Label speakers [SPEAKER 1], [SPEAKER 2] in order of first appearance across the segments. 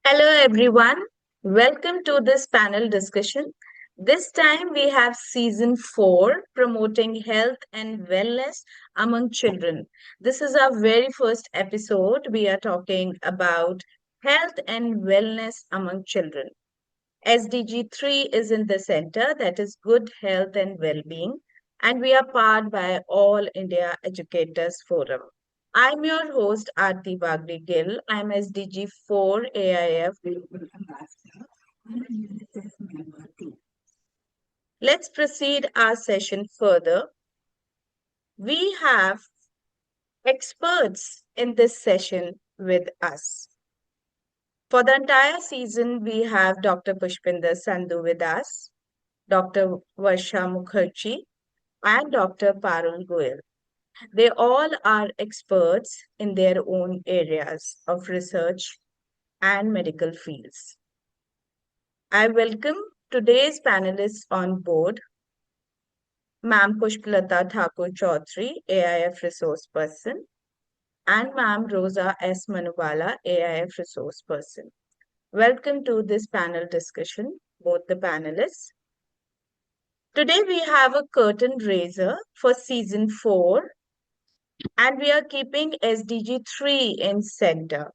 [SPEAKER 1] Hello, everyone. Welcome to this panel discussion. This time we have season 4 promoting health and wellness among children. This is our very first episode. We are talking about health and wellness among children. SDG 3 is in the center, that is good health and well being, and we are powered by All India Educators Forum. I'm your host, Aarti Bagri Gill. I'm SDG 4 AIF. Let's proceed our session further. We have experts in this session with us. For the entire season, we have Dr. Pushpinder Sandhu with us, Dr. Varsha Mukherjee, and Dr. Parul Goyal. They all are experts in their own areas of research and medical fields. I welcome today's panelists on board, Ma'am Pushpalata Thakur Chaudhary, AIF resource person, and Ma'am Rosa S. Manubala, AIF resource person. Welcome to this panel discussion, both the panelists. Today we have a curtain raiser for season 4, and we are keeping SDG 3 in center.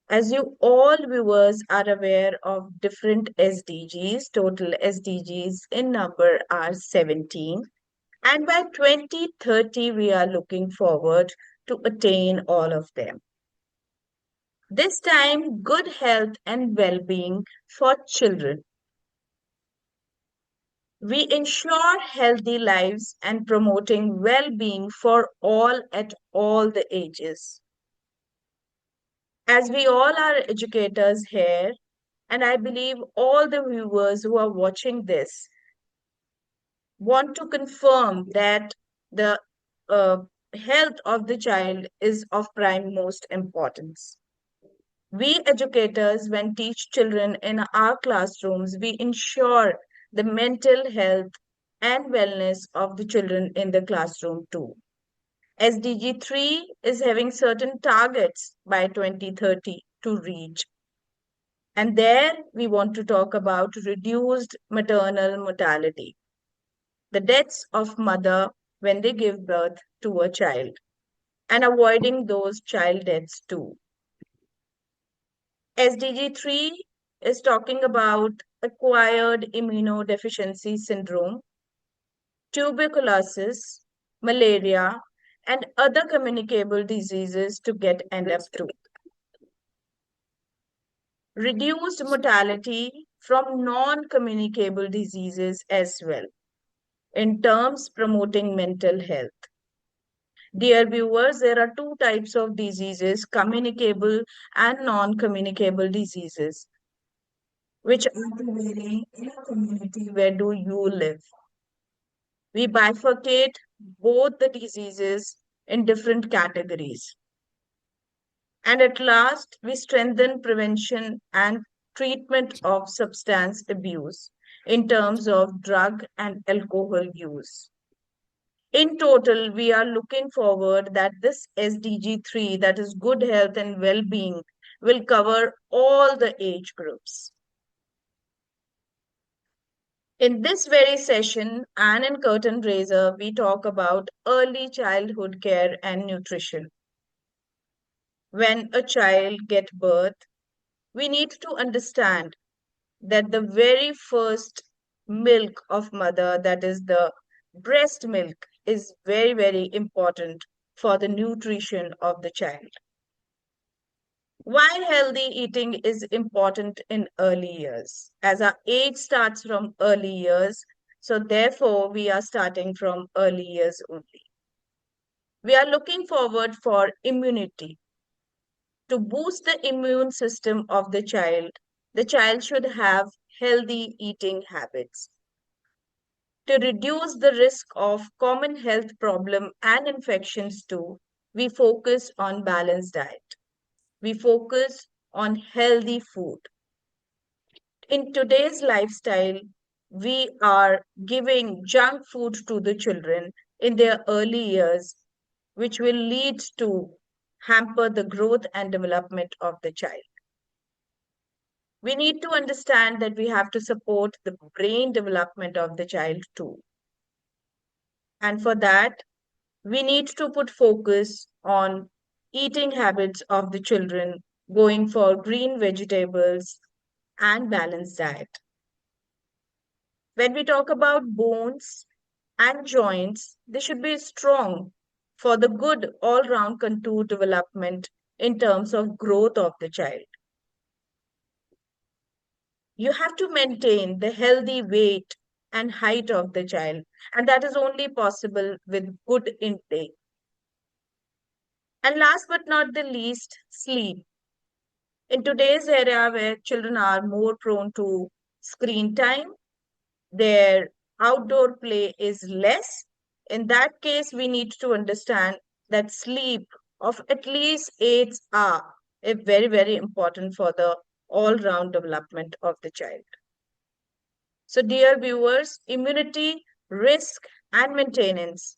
[SPEAKER 1] As you all viewers are aware of different SDGs, total SDGs in number are 17. And by 2030, we are looking forward to attain all of them. This time, good health and well being for children. We ensure healthy lives and promoting well being for all at all the ages. As we all are educators here, and I believe all the viewers who are watching this want to confirm that the uh, health of the child is of prime most importance. We educators, when teach children in our classrooms, we ensure the mental health and wellness of the children in the classroom too. SDG 3 is having certain targets by 2030 to reach. And there we want to talk about reduced maternal mortality, the deaths of mother when they give birth to a child, and avoiding those child deaths too. SDG 3 is talking about acquired immunodeficiency syndrome, tuberculosis, malaria, and other communicable diseases to get end up to. Reduced mortality from non-communicable diseases as well, in terms promoting mental health. Dear viewers, there are two types of diseases, communicable and non-communicable diseases, which are prevailing in a community where do you live. We bifurcate both the diseases in different categories. And at last, we strengthen prevention and treatment of substance abuse in terms of drug and alcohol use. In total, we are looking forward that this SDG 3, that is good health and well being, will cover all the age groups. In this very session and in Curtain Raiser, we talk about early childhood care and nutrition. When a child gets birth, we need to understand that the very first milk of mother, that is the breast milk, is very, very important for the nutrition of the child. Why healthy eating is important in early years? As our age starts from early years, so therefore we are starting from early years only. We are looking forward for immunity. To boost the immune system of the child should have healthy eating habits. To reduce the risk of common health problem and infections too, we focus on balanced diet. We focus on healthy food. In today's lifestyle, we are giving junk food to the children in their early years, which will lead to hamper the growth and development of the child. We need to understand that we have to support the brain development of the child too. And for that, we need to put focus on eating habits of the children, going for green vegetables and balanced diet. When we talk about bones and joints, they should be strong for the good all round contour development in terms of growth of the child. You have to maintain the healthy weight and height of the child, and that is only possible with good intake. And last but not the least, sleep. In today's era where children are more prone to screen time, their outdoor play is less. In that case, we need to understand that sleep of at least 8 hours is very, very important for the all round development of the child. So, dear viewers, immunity, risk, and maintenance,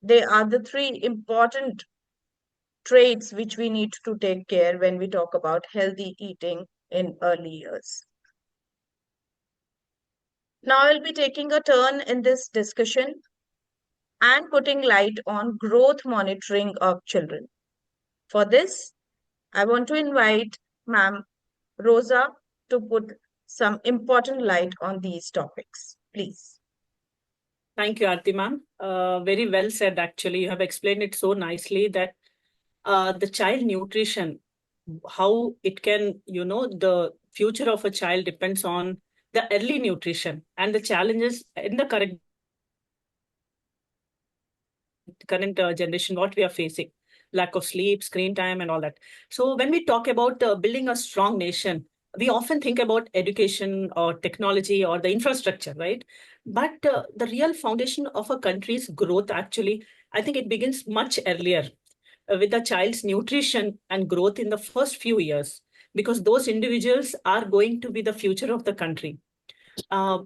[SPEAKER 1] they are the three important traits which we need to take care when we talk about healthy eating in early years. Now, I'll be taking a turn in this discussion and putting light on growth monitoring of children. For this, I want to invite Ma'am Rosa to put some important light on these topics. Please.
[SPEAKER 2] Thank you, Aarti ma'am. Very well said, actually. You have explained it so nicely that the child nutrition, how it can, the future of a child depends on the early nutrition and the challenges in the current generation, what we are facing, lack of sleep, screen time, and all that. So when we talk about building a strong nation, we often think about education or technology or the infrastructure, right? But the real foundation of a country's growth, actually, I think it begins much earlier with the child's nutrition and growth in the first few years, because those individuals are going to be the future of the country. Uh,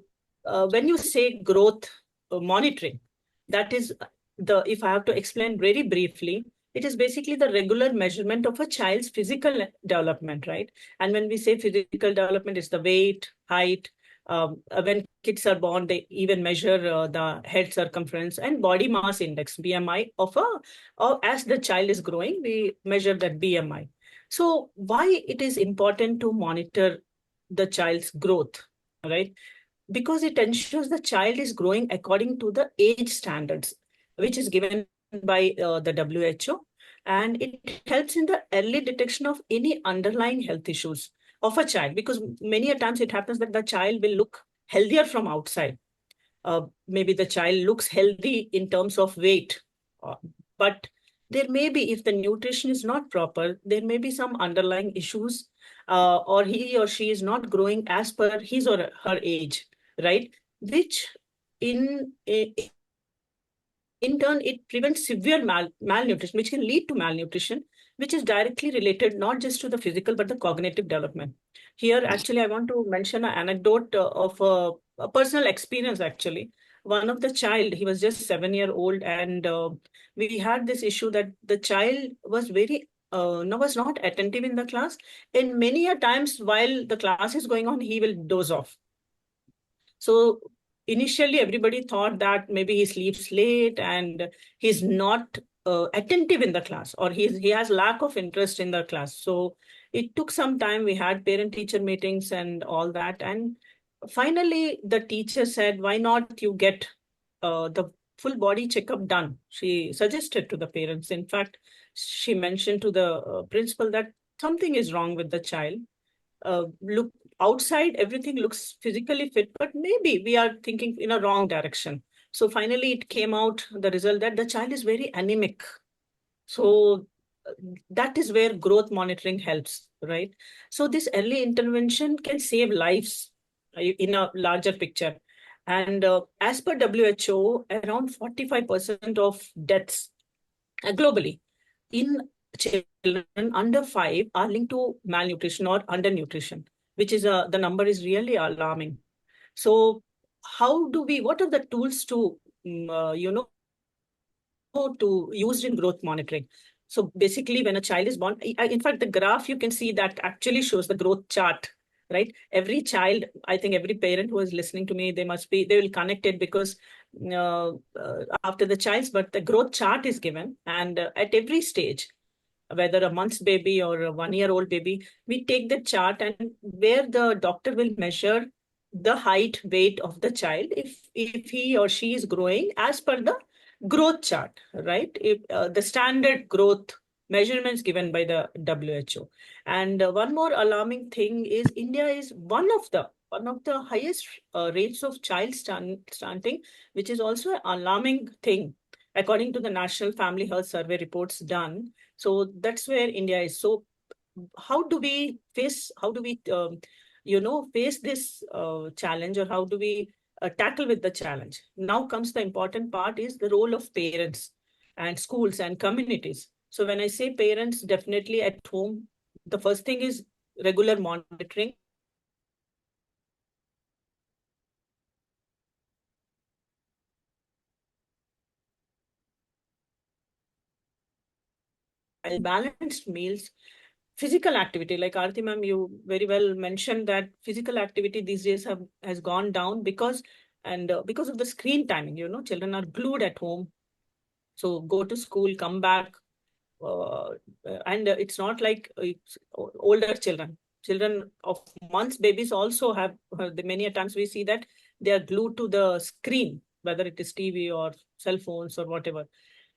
[SPEAKER 2] when you say growth monitoring, that is if I have to explain very briefly, it is basically the regular measurement of a child's physical development, right? And when we say physical development, it's the weight, height. When kids are born, they even measure the head circumference and body mass index, BMI, or as the child is growing, we measure that BMI. So why it is important to monitor the child's growth, right? Because it ensures the child is growing according to the age standards, which is given by the WHO, and it helps in the early detection of any underlying health issues of a child, because many a times it happens that the child will look healthier from outside. Maybe the child looks healthy in terms of weight, uh, but there may be, if the nutrition is not proper, there may be some underlying issues, or he or she is not growing as per his or her age, right? Which in in turn, it prevents severe malnutrition, which can lead to malnutrition, which is directly related not just to the physical but the cognitive development. Here, actually, I want to mention an anecdote of a personal experience. Actually, one of the child, he was just 7 year old, and we had this issue that the child was very no, was not attentive in the class, and many a times while the class is going on, he will doze off. So initially, everybody thought that maybe he sleeps late and he's not attentive in the class, or he has lack of interest in the class. So it took some time. We had parent-teacher meetings and all that, and finally, the teacher said, "Why not you get the full body checkup done?" She suggested to the parents. In fact, she mentioned to the principal that something is wrong with the child. Look, outside everything looks physically fit, but maybe we are thinking in a wrong direction. So finally it came out the result that the child is very anemic. So uh, that is where growth monitoring helps, right? So this early intervention can save lives in a larger picture. And as per WHO, around 45% of deaths globally in children under 5 are linked to malnutrition or undernutrition, which is the number is really alarming. So how do we, what are the tools to, to used in growth monitoring? So basically when a child is born, in fact, the graph you can see that actually shows the growth chart, right? Every child, I think every parent who is listening to me, they will connect it, because after the child's birth, the growth chart is given, and at every stage, whether a month's baby or a 1 year old baby, we take the chart, and where the doctor will measure the height, weight of the child, if he or she is growing as per the growth chart, right? If the standard growth measurements given by the WHO. And one more alarming thing is India is one of the highest rates of child stunting, which is also an alarming thing according to the National Family Health Survey reports done. So that's where India is. So how do we face this challenge, or how do we tackle with the challenge? Now comes the important part, is the role of parents and schools and communities. So when I say parents, definitely at home, the first thing is regular monitoring. Balanced meals, physical activity, like Aarti ma'am, you very well mentioned that physical activity these days has gone down because of the screen timing. Children are glued at home, so go to school, come back, uh, and it's not like it's older children of months babies also have many a times we see that they are glued to the screen, whether it is TV or cell phones or whatever,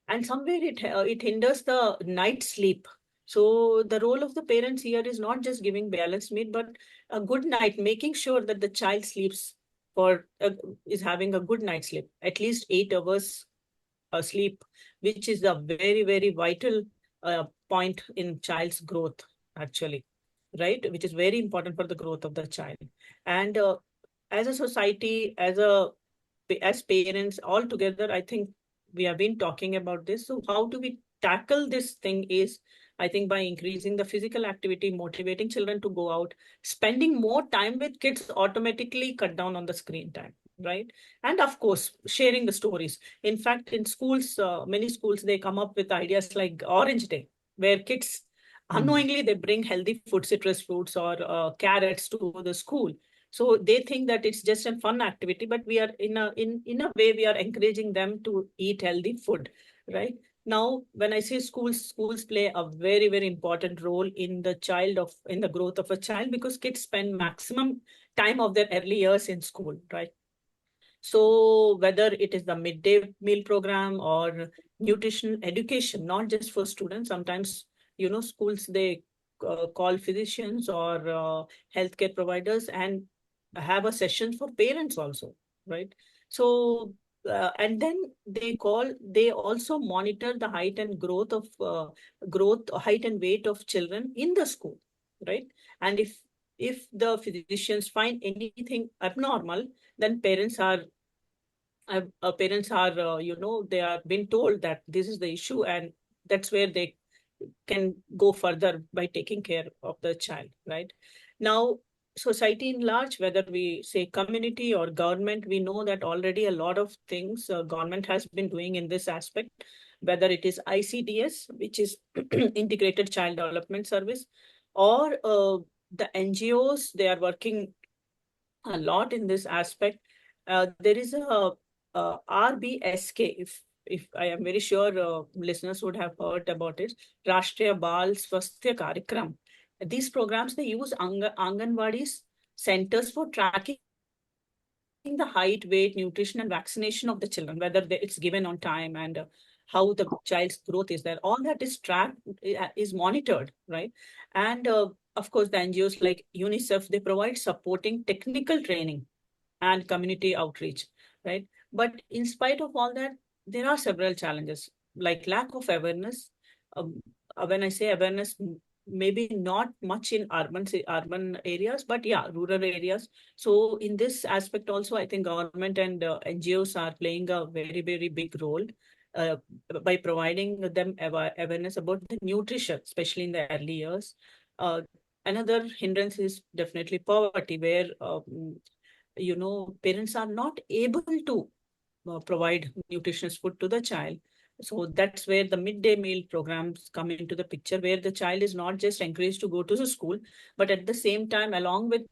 [SPEAKER 2] and somewhere it hinders the night sleep. So the role of the parents here is not just giving balanced meal, but a good night, making sure that the child sleeps for is having a good night sleep, at least 8 hours sleep, which is a very, very vital point in child's growth, actually, right? Which is very important for the growth of the child. And as a society, as parents all together, I think we have been talking about this. So how do we tackle this thing is, I think, by increasing the physical activity, motivating children to go out, spending more time with kids automatically cut down on the screen time, right? And of course, sharing the stories. In fact, in schools, many schools, they come up with ideas like Orange Day, where kids unknowingly they bring healthy food, citrus fruits or carrots to the school. So they think that it's just a fun activity, but we are in a way we are encouraging them to eat healthy food, right? Now, when I say schools play a very, very important role in the growth of a child, because kids spend maximum time of their early years in school, right? So whether it is the midday meal program or nutrition education, not just for students, sometimes, schools, they call physicians or healthcare providers and have a session for parents also, right? So, and then they also monitor the height and weight of children in the school, right? And if the physicians find anything abnormal, then parents are they are being told that this is the issue, and that's where they can go further by taking care of the child, right? Now, society in large, whether we say community or government, we know that already a lot of things government has been doing in this aspect, whether it is ICDS, which is integrated child development service, or the NGOs, they are working a lot in this aspect. There is a RBSK, if I am very sure listeners would have heard about it, Rashtriya Bal Swasthya Karikram. These programs, they use Anganwadis centers for tracking the height, weight, nutrition, and vaccination of the children, whether it's given on time, and how the child's growth is there. All that is tracked, is monitored, right? And of course, the NGOs like UNICEF, they provide supporting technical training and community outreach, right? But in spite of all that, there are several challenges, like lack of awareness. Um, when I say awareness, maybe not much in urban areas, but yeah, rural areas. So in this aspect also, I think government and NGOs are playing a very, very big role uh, by providing them awareness about the nutrition, especially in the early years. Uh, Another hindrance is definitely poverty, where parents are not able to provide nutritious food to the child. So that's where the midday meal programs come into the picture, where the child is not just encouraged to go to the school, but at the same time, along with